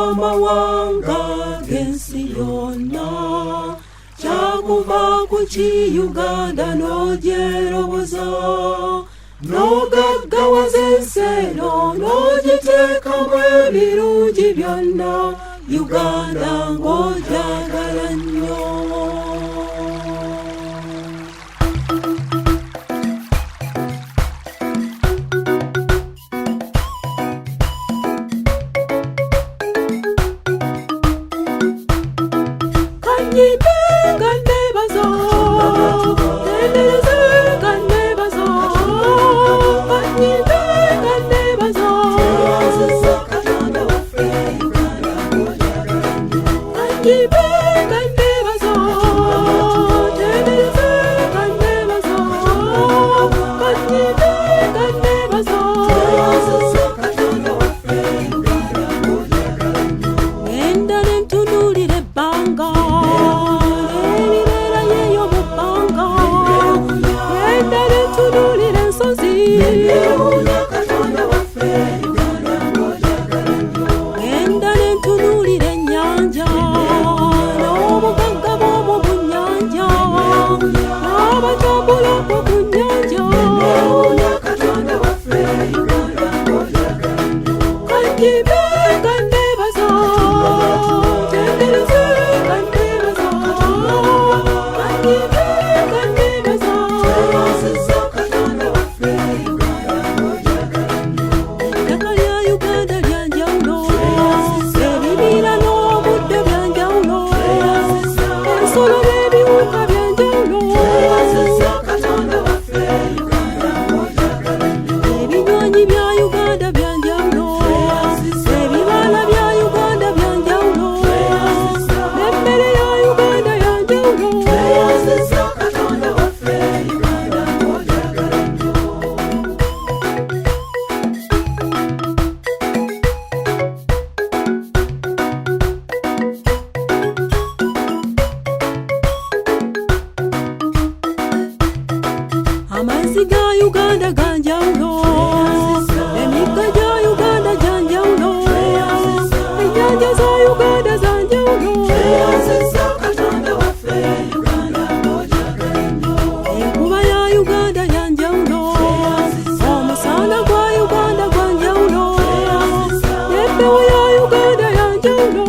amawanga g'ensi yonna. Kyakuva ku ki Uganda n'ogyeroboza, n'ogaggawaza ensi eno n'ogiteekamu ebirungi byonna. Uganda ng'ogyagala nnyo. Amazzi ga Uganda ganjawulo, emigga gya Uganda gyanjawulo, ennyanja za Uganda zanjawulo. Enkuba ya Uganda yanjawulo, omusana gwa Uganda gwanjawulo, n'empewo ya Uganda yanjawulo.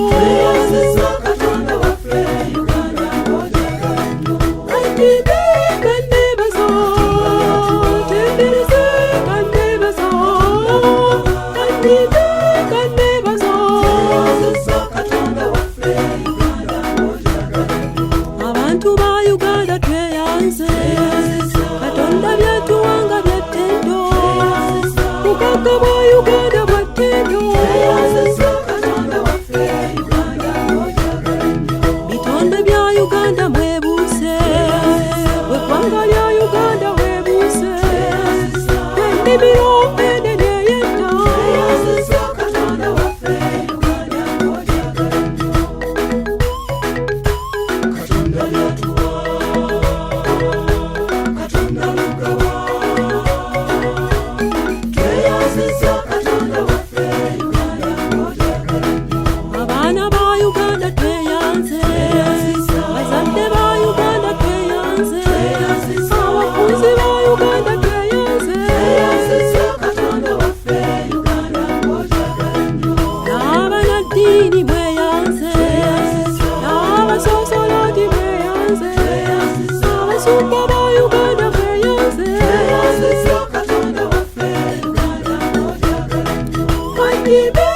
Abantu ba Uganda tweyanze, Katonda byatuwanga byattendo, bugagga bwa Uganda bwa ttendo. Bitonde bya Uganda mwebuuse, bweggwanga lya Uganda weebuuse, ennimiro enene yetta. Abaana ba Uganda tweyanze, bazadde ba Uganda tweyanze, abafuzi ba Uganda tweyanze, n'abanaddiini mweyanze, n'abasoosolaati mweyanze, abasumba ba Uganda mweyanze. Katonda waffe Uganda ng'ogyagala nnyo.